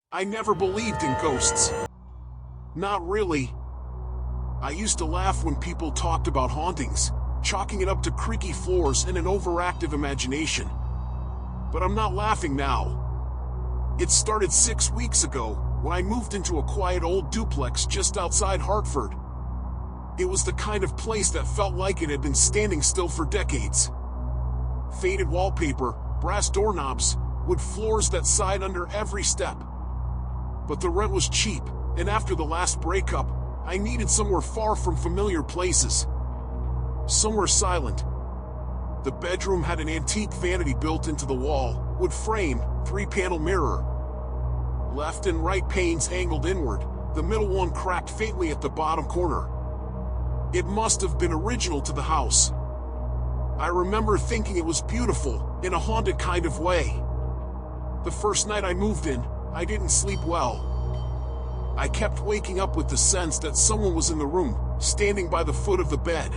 I never believed in ghosts. Not really. I used to laugh when people talked about hauntings, chalking it up to creaky floors and an overactive imagination. But I'm not laughing now. It started 6 weeks ago when I moved into a quiet old duplex just outside Hartford. It was the kind of place that felt like it had been standing still for decades. Faded wallpaper, brass doorknobs, wood floors that sighed under every step. But the rent was cheap, and after the last breakup, I needed somewhere far from familiar places. Somewhere silent. The bedroom had an antique vanity built into the wall, wood frame, 3-panel mirror. Left and right panes angled inward, the middle one cracked faintly at the bottom corner. It must have been original to the house. I remember thinking it was beautiful, in a haunted kind of way. The first night I moved in, I didn't sleep well. I kept waking up with the sense that someone was in the room, standing by the foot of the bed.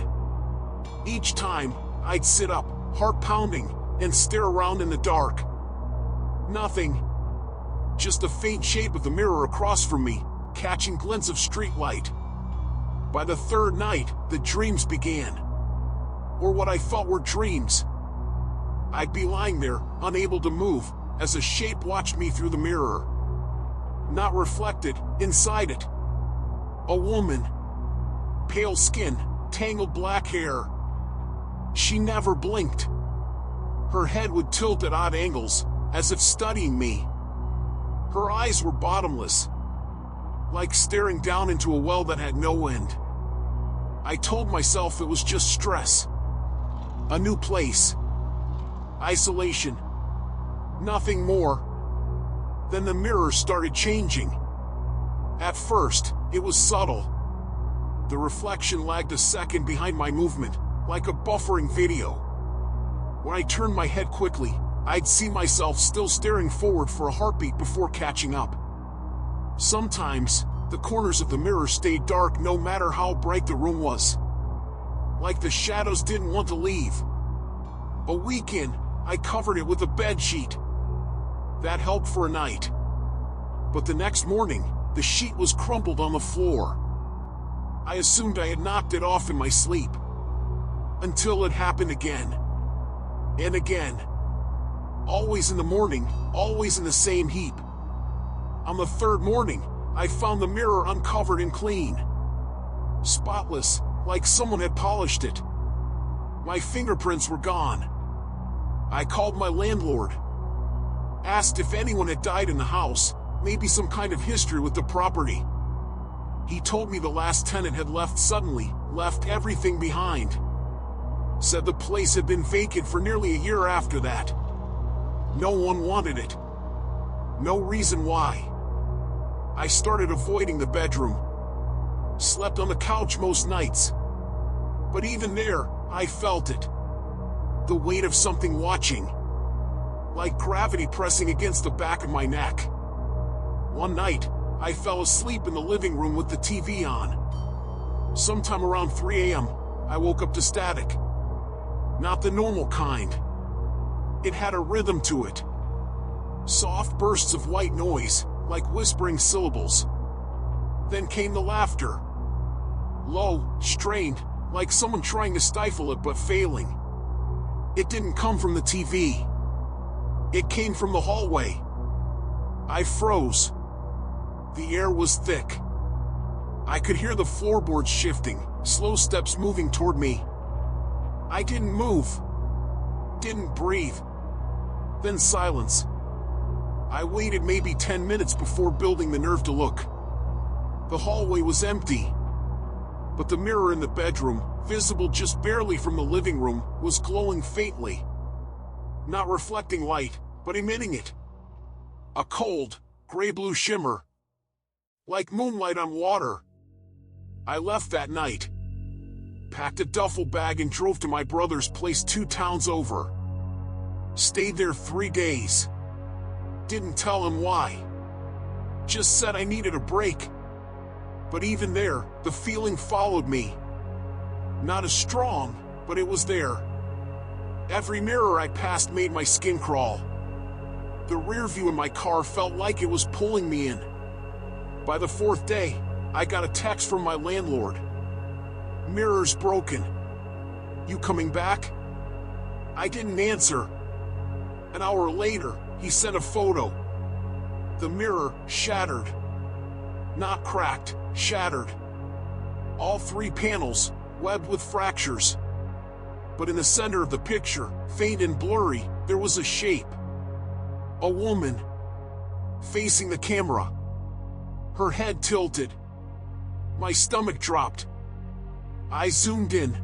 Each time, I'd sit up, heart pounding, and stare around in the dark. Nothing. Just the faint shape of the mirror across from me, catching glints of street light. By the third night, the dreams began. Or what I thought were dreams. I'd be lying there, unable to move, as a shape watched me through the mirror. Not reflected, inside it. A woman. Pale skin, tangled black hair. She never blinked. Her head would tilt at odd angles, as if studying me. Her eyes were bottomless, like staring down into a well that had no end. I told myself it was just stress. A new place. Isolation. Nothing more. Then the mirror started changing. At first, it was subtle. The reflection lagged a second behind my movement, like a buffering video. When I turned my head quickly, I'd see myself still staring forward for a heartbeat before catching up. Sometimes, the corners of the mirror stayed dark no matter how bright the room was. Like the shadows didn't want to leave. A week in, I covered it with a bedsheet. That helped for a night. But the next morning, the sheet was crumpled on the floor. I assumed I had knocked it off in my sleep. Until it happened again. And again. Always in the morning, always in the same heap. On the third morning, I found the mirror uncovered and clean. Spotless, like someone had polished it. My fingerprints were gone. I called my landlord. Asked if anyone had died in the house, maybe some kind of history with the property. He told me the last tenant had left suddenly, left everything behind. Said the place had been vacant for nearly a year after that. No one wanted it. No reason why. I started avoiding the bedroom. Slept on the couch most nights. But even there, I felt it. The weight of something watching. Like gravity pressing against the back of my neck. One night, I fell asleep in the living room with the TV on. Sometime around 3 a.m., I woke up to static. Not the normal kind. It had a rhythm to it. Soft bursts of white noise, like whispering syllables. Then came the laughter. Low, strained, like someone trying to stifle it but failing. It didn't come from the TV. It came from the hallway. I froze. The air was thick. I could hear the floorboards shifting, slow steps moving toward me. I didn't move. Didn't breathe. Then silence. I waited maybe 10 minutes before building the nerve to look. The hallway was empty. But the mirror in the bedroom, visible just barely from the living room, was glowing faintly. Not reflecting light, but emitting it. A cold, gray-blue shimmer. Like moonlight on water. I left that night. Packed a duffel bag and drove to my brother's place 2 towns over. Stayed there 3 days. Didn't tell him why. Just said I needed a break. But even there, the feeling followed me. Not as strong, but it was there. Every mirror I passed made my skin crawl. The rear view in my car felt like it was pulling me in. By the fourth day, I got a text from my landlord. "Mirror's broken. You coming back?" I didn't answer. An hour later, he sent a photo. The mirror shattered. Not cracked, shattered. All 3 panels, webbed with fractures. But in the center of the picture, faint and blurry, there was a shape. A woman. Facing the camera. Her head tilted. My stomach dropped. I zoomed in.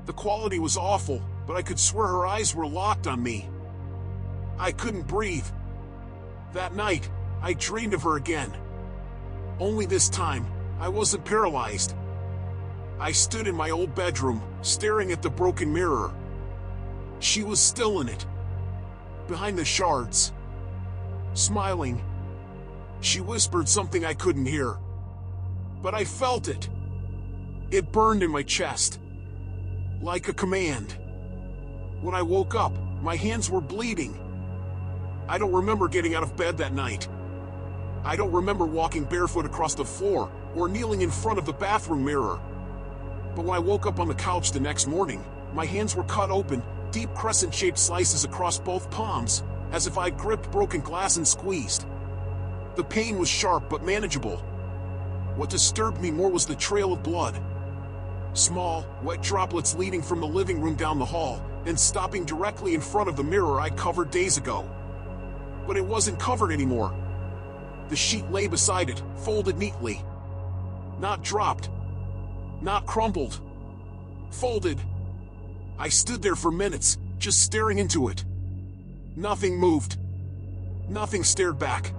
The quality was awful, but I could swear her eyes were locked on me. I couldn't breathe. That night, I dreamed of her again. Only this time, I wasn't paralyzed. I stood in my old bedroom, staring at the broken mirror. She was still in it. Behind the shards. Smiling. She whispered something I couldn't hear. But I felt it. It burned in my chest. Like a command. When I woke up, my hands were bleeding. I don't remember getting out of bed that night. I don't remember walking barefoot across the floor or kneeling in front of the bathroom mirror. But when I woke up on the couch the next morning, my hands were cut open, deep crescent-shaped slices across both palms, as if I'd gripped broken glass and squeezed. The pain was sharp but manageable. What disturbed me more was the trail of blood. Small, wet droplets leading from the living room down the hall and stopping directly in front of the mirror I'd covered days ago. But it wasn't covered anymore. The sheet lay beside it, folded neatly. Not dropped. Not crumpled. Folded. I stood there for minutes, just staring into it. Nothing moved. Nothing stared back.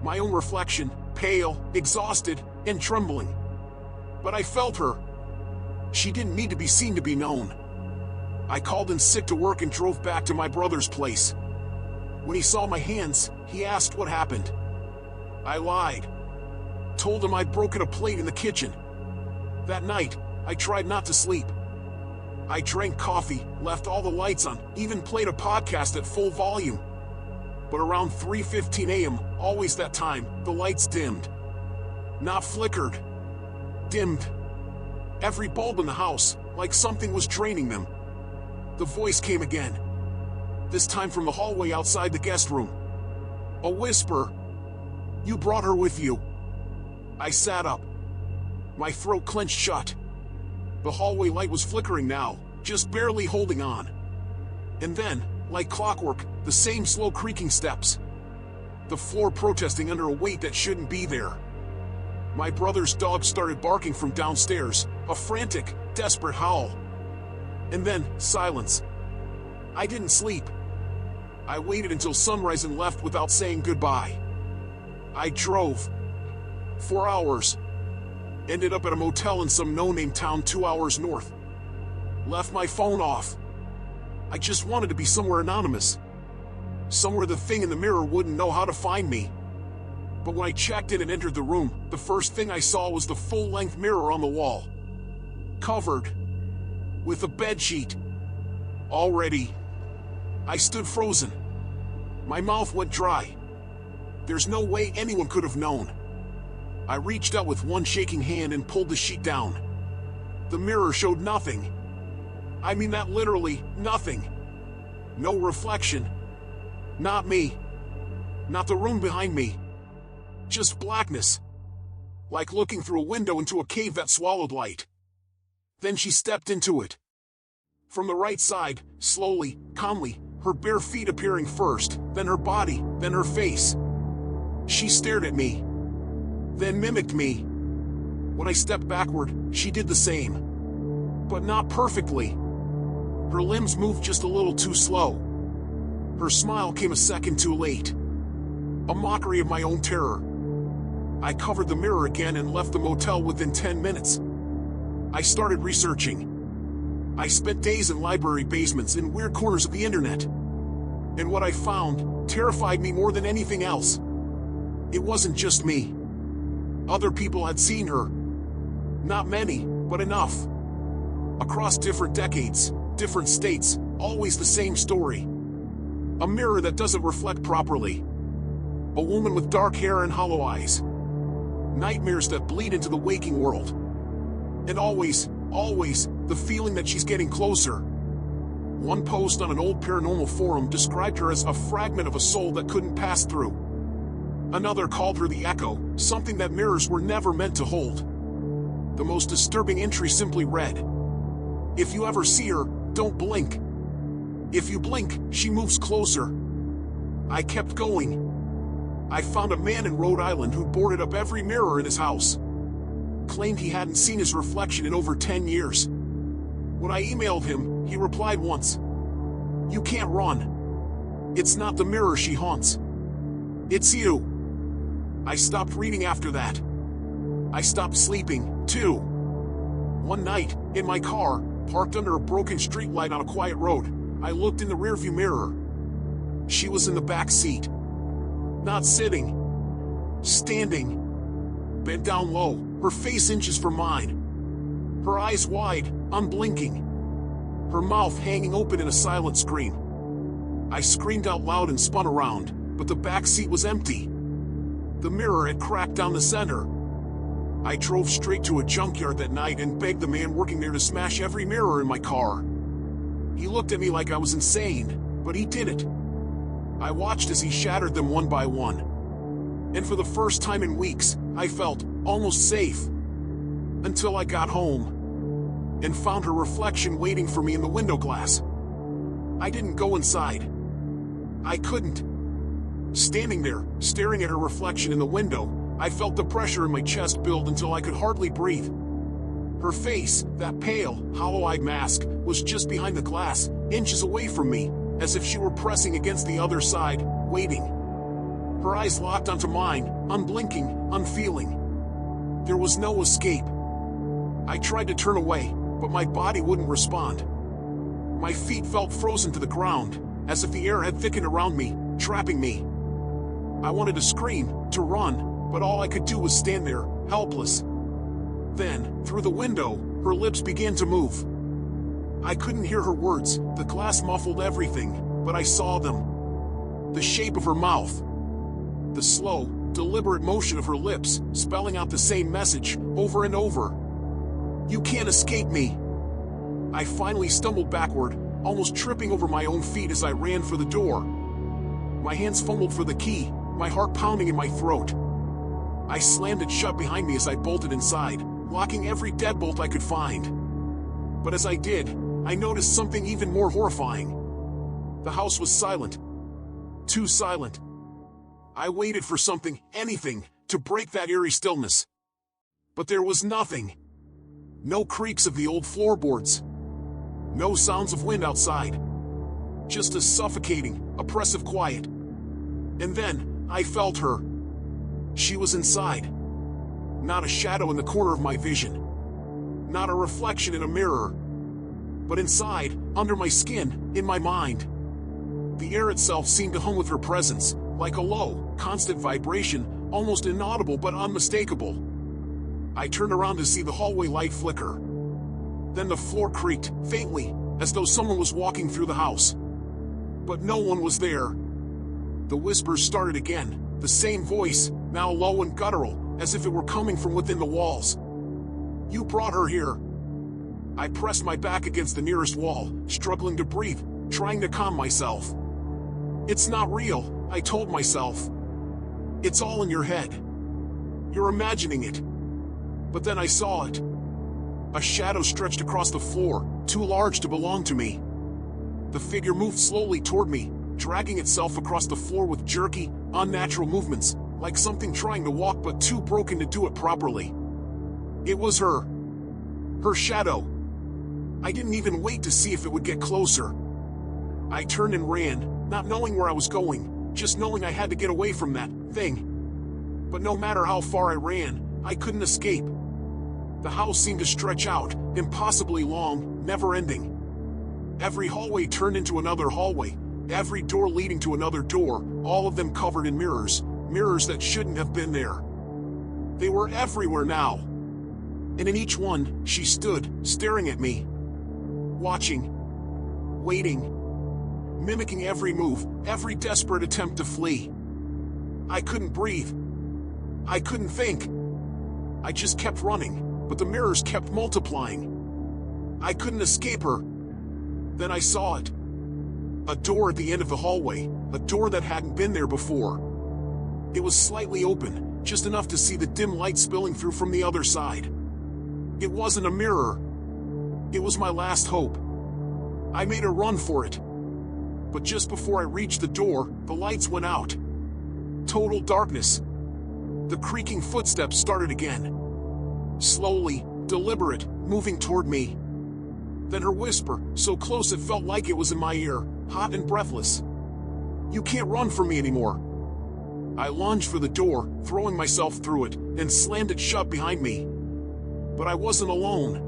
My own reflection, pale, exhausted, and trembling. But I felt her. She didn't need to be seen to be known. I called in sick to work and drove back to my brother's place. When he saw my hands, he asked what happened. I lied. Told him I'd broken a plate in the kitchen. That night, I tried not to sleep. I drank coffee, left all the lights on, even played a podcast at full volume. But around 3:15 a.m., always that time, the lights dimmed. Not flickered. Dimmed. Every bulb in the house, like something was draining them. The voice came again. This time from the hallway outside the guest room. A whisper. "You brought her with you." I sat up. My throat clenched shut. The hallway light was flickering now, just barely holding on. And then, like clockwork, the same slow creaking steps. The floor protesting under a weight that shouldn't be there. My brother's dog started barking from downstairs, a frantic, desperate howl. And then, silence. I didn't sleep. I waited until sunrise and left without saying goodbye. I drove. 4 hours. Ended up at a motel in some no-name town 2 hours north. Left my phone off. I just wanted to be somewhere anonymous. Somewhere the thing in the mirror wouldn't know how to find me. But when I checked in and entered the room, the first thing I saw was the full-length mirror on the wall. Covered. With a bedsheet. Already. I stood frozen. My mouth went dry. There's no way anyone could have known. I reached out with one shaking hand and pulled the sheet down. The mirror showed nothing. I mean that literally, nothing. No reflection. Not me. Not the room behind me. Just blackness. Like looking through a window into a cave that swallowed light. Then she stepped into it. From the right side, slowly, calmly, her bare feet appearing first, then her body, then her face. She stared at me. Then mimicked me. When I stepped backward, she did the same. But not perfectly. Her limbs moved just a little too slow. Her smile came a second too late. A mockery of my own terror. I covered the mirror again and left the motel within 10 minutes. I started researching. I spent days in library basements in weird corners of the internet. And what I found terrified me more than anything else. It wasn't just me. Other people had seen her. Not many, but enough. Across different decades, different states, always the same story. A mirror that doesn't reflect properly. A woman with dark hair and hollow eyes. Nightmares that bleed into the waking world. And always, the feeling that she's getting closer. One post on an old paranormal forum described her as a fragment of a soul that couldn't pass through. Another called her the Echo, something that mirrors were never meant to hold. The most disturbing entry simply read, "If you ever see her, don't blink. If you blink, she moves closer." I kept going. I found a man in Rhode Island who boarded up every mirror in his house. Claimed he hadn't seen his reflection in over 10 years. When I emailed him, he replied once, "You can't run. It's not the mirror she haunts. It's you." I stopped reading after that. I stopped sleeping, too. One night, in my car, parked under a broken streetlight on a quiet road, I looked in the rearview mirror. She was in the back seat. Not sitting. Standing. Bent down low, her face inches from mine. Her eyes wide, unblinking. Her mouth hanging open in a silent scream. I screamed out loud and spun around, but the back seat was empty. The mirror had cracked down the center. I drove straight to a junkyard that night and begged the man working there to smash every mirror in my car. He looked at me like I was insane, but he did it. I watched as he shattered them one by one. And for the first time in weeks, I felt almost safe. Until I got home and found her reflection waiting for me in the window glass. I didn't go inside. I couldn't. Standing there, staring at her reflection in the window, I felt the pressure in my chest build until I could hardly breathe. Her face, that pale, hollow-eyed mask, was just behind the glass, inches away from me, as if she were pressing against the other side, waiting. Her eyes locked onto mine, unblinking, unfeeling. There was no escape. I tried to turn away, but my body wouldn't respond. My feet felt frozen to the ground, as if the air had thickened around me, trapping me. I wanted to scream, to run, but all I could do was stand there, helpless. Then, through the window, her lips began to move. I couldn't hear her words, the glass muffled everything, but I saw them. The shape of her mouth. The slow, deliberate motion of her lips, spelling out the same message, over and over. "You can't escape me." I finally stumbled backward, almost tripping over my own feet as I ran for the door. My hands fumbled for the key, my heart pounding in my throat. I slammed it shut behind me as I bolted inside, locking every deadbolt I could find. But as I did, I noticed something even more horrifying. The house was silent. Too silent. I waited for something, anything, to break that eerie stillness. But there was nothing. No creaks of the old floorboards. No sounds of wind outside. Just a suffocating, oppressive quiet. And then, I felt her. She was inside. Not a shadow in the corner of my vision. Not a reflection in a mirror. But inside, under my skin, in my mind. The air itself seemed to hum with her presence, like a low, constant vibration, almost inaudible but unmistakable. I turned around to see the hallway light flicker. Then the floor creaked, faintly, as though someone was walking through the house. But no one was there. The whispers started again, the same voice, now low and guttural, as if it were coming from within the walls. "You brought her here." I pressed my back against the nearest wall, struggling to breathe, trying to calm myself. "It's not real," I told myself. "It's all in your head. You're imagining it." But then I saw it. A shadow stretched across the floor, too large to belong to me. The figure moved slowly toward me, dragging itself across the floor with jerky, unnatural movements, like something trying to walk but too broken to do it properly. It was her. Her shadow. I didn't even wait to see if it would get closer. I turned and ran, not knowing where I was going, just knowing I had to get away from that thing. But no matter how far I ran, I couldn't escape. The house seemed to stretch out, impossibly long, never-ending. Every hallway turned into another hallway, every door leading to another door, all of them covered in mirrors, mirrors that shouldn't have been there. They were everywhere now. And in each one, she stood, staring at me. Watching. Waiting. mimicking every move, every desperate attempt to flee. I couldn't breathe. I couldn't think. I just kept running, but the mirrors kept multiplying. I couldn't escape her. Then I saw it. A door at the end of the hallway, a door that hadn't been there before. It was slightly open, just enough to see the dim light spilling through from the other side. It wasn't a mirror. It was my last hope. I made a run for it. But just before I reached the door, the lights went out. Total darkness. The creaking footsteps started again. Slowly, deliberate, moving toward me. Then her whisper, so close it felt like it was in my ear, hot and breathless. "You can't run from me anymore." I lunged for the door, throwing myself through it, and slammed it shut behind me. But I wasn't alone.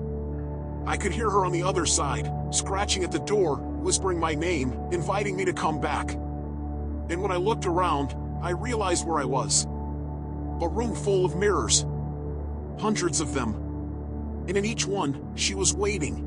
I could hear her on the other side, scratching at the door, whispering my name, inviting me to come back. And when I looked around, I realized where I was. A room full of mirrors. Hundreds of them. And in each one, she was waiting.